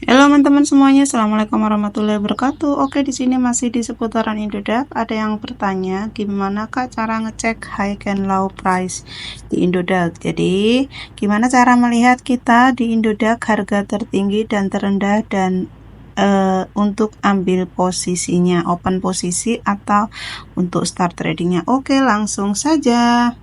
Halo teman-teman semuanya, assalamualaikum warahmatullahi wabarakatuh. Oke, di sini masih di seputaran Indodax. Ada yang bertanya, gimana kak cara ngecek high and low price di Indodax? Jadi, gimana cara melihat kita di Indodax harga tertinggi dan terendah dan untuk ambil posisinya, open posisi atau untuk start tradingnya? Oke, langsung saja.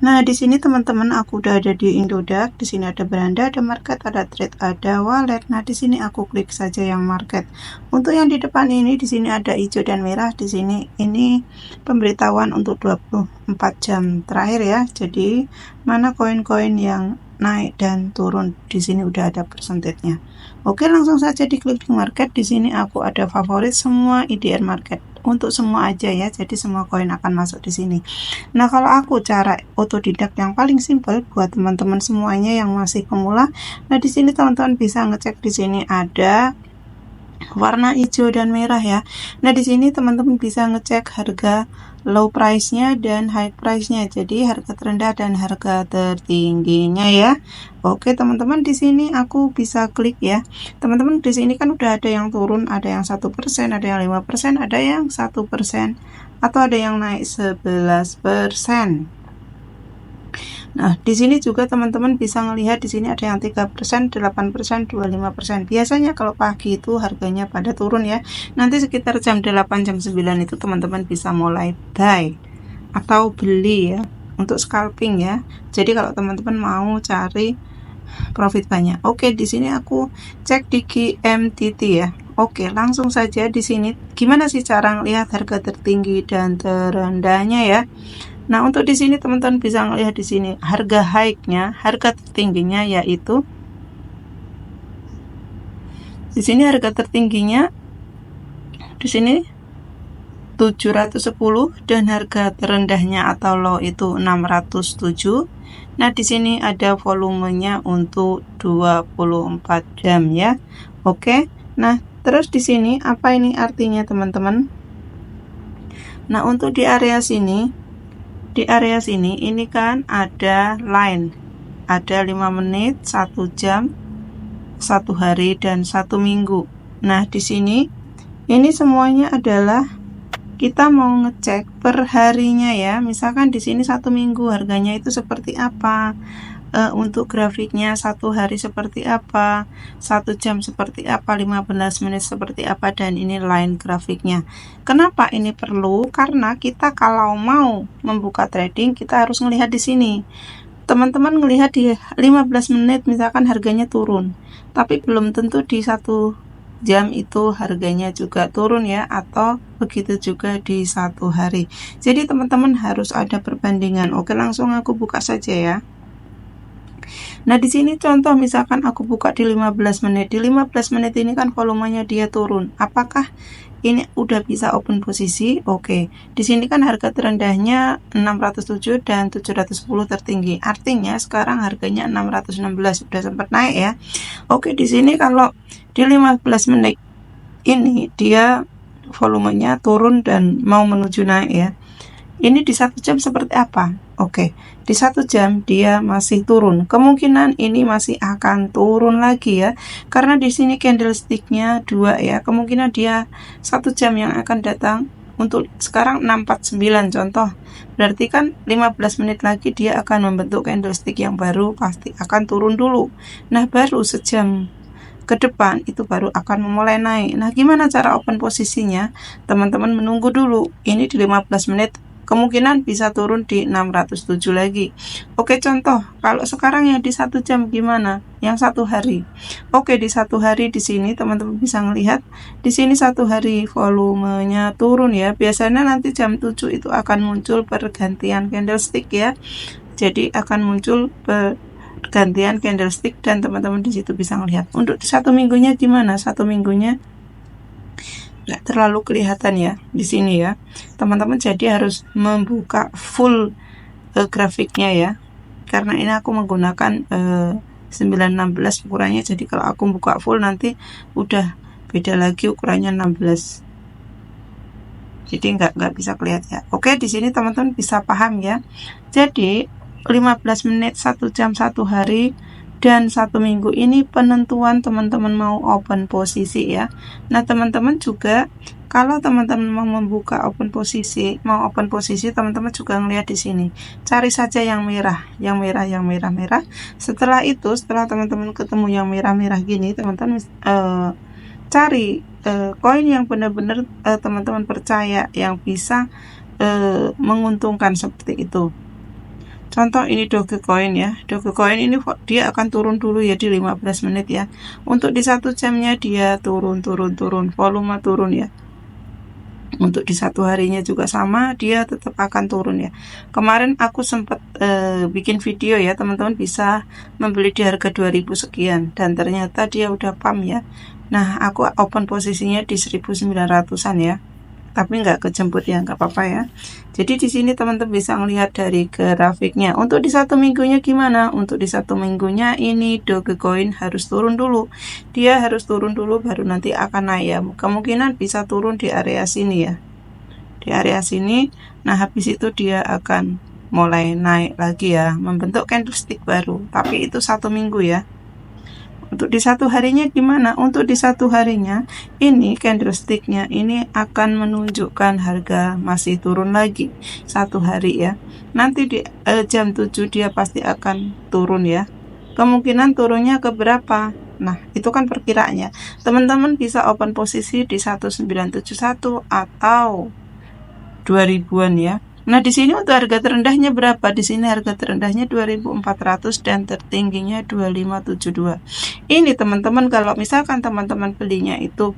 Nah, di sini teman-teman aku udah ada di Indodax. Di sini ada beranda, ada market, ada trade, ada wallet. Nah, di sini aku klik saja yang market. Untuk yang di depan ini, di sini ada hijau dan merah. Di sini ini pemberitahuan untuk 24 jam terakhir ya. Jadi, mana koin-koin yang naik dan turun. Di sini udah ada persentasenya. Oke, langsung saja diklik di market. Di sini aku ada favorit semua IDR market. Untuk semua aja ya, jadi semua koin akan masuk di sini. Nah, kalau aku cara otodidak yang paling simpel buat teman-teman semuanya yang masih pemula, nah di sini teman-teman bisa ngecek di sini ada warna hijau dan merah ya. Nah, di sini teman-teman bisa ngecek harga low price-nya dan high price-nya. Jadi harga terendah dan harga tertingginya ya. Oke, teman-teman di sini aku bisa klik ya. Teman-teman di sini kan udah ada yang turun, ada yang 1%, ada yang 5%, ada yang 1%, atau ada yang naik 11%. Nah, di sini juga teman-teman bisa melihat di sini ada yang 3%, 8%, 25%. Biasanya kalau pagi itu harganya pada turun ya. Nanti sekitar jam 8, jam 9 itu teman-teman bisa mulai buy atau beli ya untuk scalping ya. Jadi kalau teman-teman mau cari profit banyak. Oke, di sini aku cek di GMTT ya. Oke, langsung saja di sini gimana sih cara lihat harga tertinggi dan terendahnya ya. Nah, untuk di sini teman-teman bisa melihat di sini harga high-nya, harga tertingginya yaitu di sini harga tertingginya di sini 710 dan harga terendahnya atau low itu 607. Nah, di sini ada volumenya untuk 24 jam ya. Oke. Nah, terus di sini apa ini artinya teman-teman? Nah, untuk di area sini ini kan ada line, ada 5 menit, 1 jam, 1 hari, dan 1 minggu. Nah, di sini ini semuanya adalah kita mau ngecek per harinya ya. Misalkan di sini 1 minggu harganya itu seperti apa, untuk grafiknya 1 hari seperti apa, 1 jam seperti apa, 15 menit seperti apa, dan ini line grafiknya. Kenapa ini perlu? Karena kita kalau mau membuka trading kita harus melihat di sini. Teman-teman melihat di 15 menit misalkan harganya turun, tapi belum tentu di 1 jam itu harganya juga turun ya, atau begitu juga di 1 hari. Jadi teman-teman harus ada perbandingan. Oke, langsung aku buka saja ya. Nah, di sini contoh misalkan aku buka di 15 menit. Di 15 menit ini kan volumenya dia turun. Apakah ini udah bisa open posisi? Oke. Di sini kan harga terendahnya 607 dan 710 tertinggi. Artinya sekarang harganya 616, sudah sempat naik ya. Oke, di sini kalau di 15 menit ini dia volumenya turun dan mau menuju naik ya. Ini di 1 jam seperti apa? Oke, di 1 jam dia masih turun. Kemungkinan ini masih akan turun lagi ya. Karena di sini candlesticknya 2 ya. Kemungkinan dia 1 jam yang akan datang. Untuk sekarang 649 contoh. Berarti kan 15 menit lagi dia akan membentuk candlestick yang baru, pasti akan turun dulu. Nah, baru sejam ke depan itu baru akan memulai naik. Nah, gimana cara open posisinya? Teman-teman menunggu dulu. Ini di 15 menit kemungkinan bisa turun di 607 lagi. Oke, contoh kalau sekarang yang di 1 jam gimana? Yang 1 hari. Oke, di 1 hari di sini teman-teman bisa melihat di sini 1 hari volumenya turun ya. Biasanya nanti jam 7 itu akan muncul pergantian candlestick ya. Jadi akan muncul pergantian candlestick dan teman-teman di situ bisa melihat. Untuk 1 minggunya gimana? 1 minggunya nggak terlalu kelihatan ya di sini ya teman-teman, jadi harus membuka full grafiknya ya, karena ini aku menggunakan 916 ukurannya. Jadi kalau aku buka full nanti udah beda lagi ukurannya 16, jadi nggak bisa kelihatan ya. Oke, di sini teman-teman bisa paham ya. Jadi 15 menit, 1 jam, 1 hari Dan 1 minggu ini penentuan teman-teman mau open posisi ya. Nah, teman-teman juga kalau teman-teman mau membuka open posisi, teman-teman juga ngelihat di sini. Cari saja yang merah, yang merah. Setelah itu, setelah teman-teman ketemu yang merah-merah gini, teman-teman cari koin yang benar-benar teman-teman percaya yang bisa menguntungkan seperti itu. Contoh ini Dogecoin ya. Dogecoin ini dia akan turun dulu ya di 15 menit ya. Untuk di 1 jamnya dia turun, volume turun ya. Untuk di 1 harinya juga sama, dia tetap akan turun ya. Kemarin aku sempat bikin video ya, teman-teman bisa membeli di harga 2000 sekian dan ternyata dia udah pump ya. Nah, aku open posisinya di 1900-an ya. Tapi nggak kejemput ya, nggak apa-apa ya. Jadi di sini teman-teman bisa melihat dari grafiknya. Untuk di 1 minggunya gimana? Untuk di 1 minggunya ini Dogecoin harus turun dulu. Dia harus turun dulu baru nanti akan naik ya. Kemungkinan bisa turun di area sini ya. Di area sini. Nah, habis itu dia akan mulai naik lagi ya, membentuk candlestick baru. Tapi itu 1 minggu ya. Untuk di 1 harinya gimana? Untuk di 1 harinya ini candlesticknya ini akan menunjukkan harga masih turun lagi 1 hari ya. Nanti di jam 7 dia pasti akan turun ya. Kemungkinan turunnya ke berapa? Nah, itu kan perkiraannya. Teman-teman bisa open posisi di 1971 atau 2000-an ya. Nah, di sini untuk harga terendahnya berapa? Di sini harga terendahnya 2400 dan tertingginya 2572. Ini teman-teman kalau misalkan teman-teman belinya itu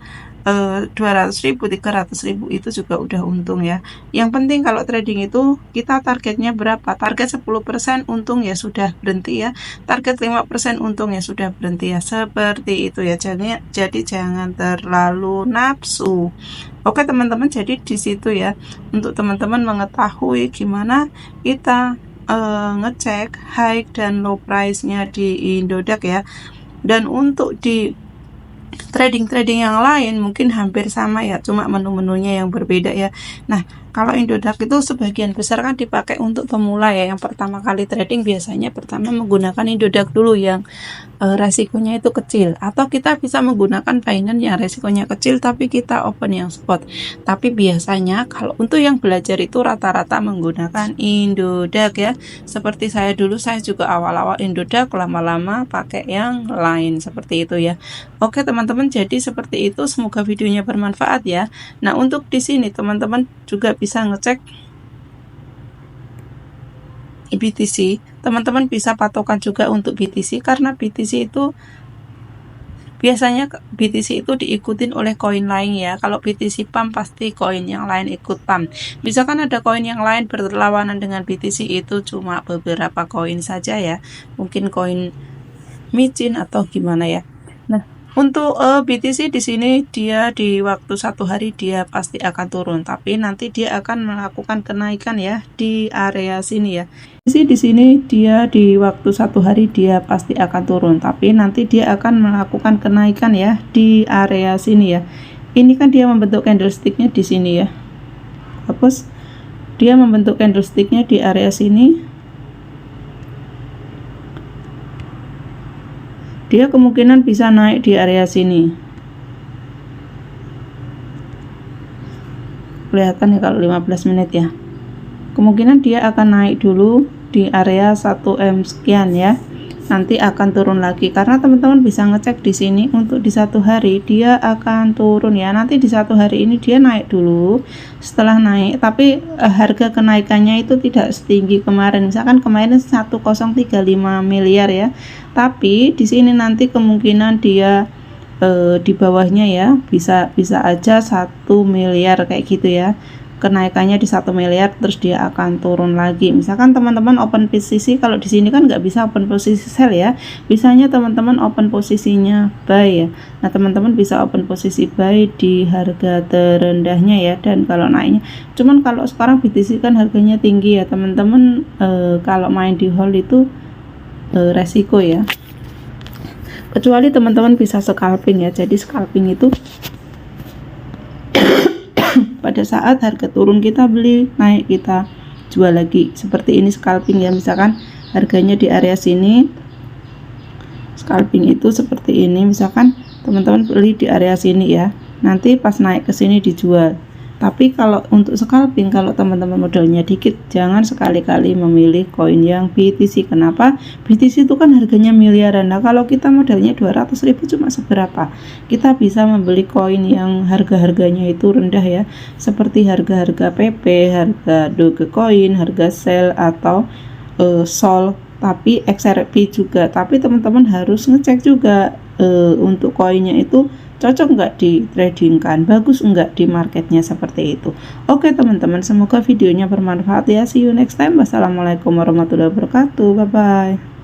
200.000, 300.000 itu juga udah untung ya. Yang penting kalau trading itu kita targetnya berapa? Target 10% untung ya sudah berhenti ya. Target 5% untung ya sudah berhenti ya. Seperti itu ya. Jadi jangan terlalu nafsu. Oke teman-teman, jadi di situ ya untuk teman-teman mengetahui gimana kita ngecek high dan low price-nya di Indodax ya. Dan untuk di trading yang lain mungkin hampir sama ya, cuma menu-menunya yang berbeda ya. Nah, kalau Indodax itu sebagian besar kan dipakai untuk pemula ya. Yang pertama kali trading biasanya pertama menggunakan Indodax dulu yang resikonya itu kecil, atau kita bisa menggunakan Binance yang resikonya kecil tapi kita open yang spot. Tapi biasanya kalau untuk yang belajar itu rata-rata menggunakan Indodax ya. Seperti saya dulu, saya juga awal-awal Indodax, lama-lama pakai yang lain seperti itu ya. Oke teman-teman, jadi seperti itu, semoga videonya bermanfaat ya. Nah, untuk di sini teman-teman juga bisa ngecek BTC. Teman-teman bisa patokan juga untuk BTC karena BTC itu biasanya BTC itu diikutin oleh koin lain ya. Kalau BTC pump pasti koin yang lain ikut pump. Misalkan ada koin yang lain berlawanan dengan BTC itu cuma beberapa koin saja ya. Mungkin koin micin atau gimana ya. Nah, untuk BTC di sini dia di waktu 1 hari dia pasti akan turun, tapi nanti dia akan melakukan kenaikan ya di area sini ya. Di sini dia di waktu 1 hari dia pasti akan turun, tapi nanti dia akan melakukan kenaikan ya di area sini ya. Ini kan dia membentuk candlesticknya di sini ya. Hapus. Dia membentuk candlesticknya di area sini. Dia kemungkinan bisa naik di area sini. Kelihatan ya kalau 15 menit ya. Kemungkinan dia akan naik dulu di area 1M sekian ya. Nanti akan turun lagi karena teman-teman bisa ngecek di sini untuk di 1 hari dia akan turun ya. Nanti di 1 hari ini dia naik dulu. Setelah naik, tapi harga kenaikannya itu tidak setinggi kemarin. Misalkan kemarin 1035 miliar ya. Tapi di sini nanti kemungkinan dia di bawahnya ya, bisa aja 1 miliar kayak gitu ya. Kenaikannya di 1 miliar terus dia akan turun lagi. Misalkan teman-teman open posisi, kalau di sini kan nggak bisa open posisi sell ya. Bisanya teman-teman open posisinya buy ya. Nah, teman-teman bisa open posisi buy di harga terendahnya ya, dan kalau naiknya. Cuman kalau sekarang BTC kan harganya tinggi ya, teman-teman kalau main di hold itu resiko ya. Kecuali teman-teman bisa scalping ya. Jadi scalping itu pada saat harga turun kita beli, naik kita jual lagi. Seperti ini scalping ya, misalkan harganya di area sini scalping itu seperti ini. Misalkan teman-teman beli di area sini ya, nanti pas naik ke sini dijual. Tapi kalau untuk scalping, kalau teman-teman modalnya dikit, jangan sekali-kali memilih koin yang BTC. Kenapa? BTC itu kan harganya miliaran. Nah, kalau kita modalnya 200.000 cuma seberapa? Kita bisa membeli koin yang harga-harganya itu rendah ya, seperti harga-harga PP, harga Dogecoin, harga Shell atau Sol, tapi XRP juga. Tapi teman-teman harus ngecek juga untuk koinnya itu cocok nggak di trading kan, bagus nggak di marketnya, seperti itu. Oke teman-teman, semoga videonya bermanfaat ya. See you next time. Wassalamualaikum warahmatullahi wabarakatuh. Bye bye.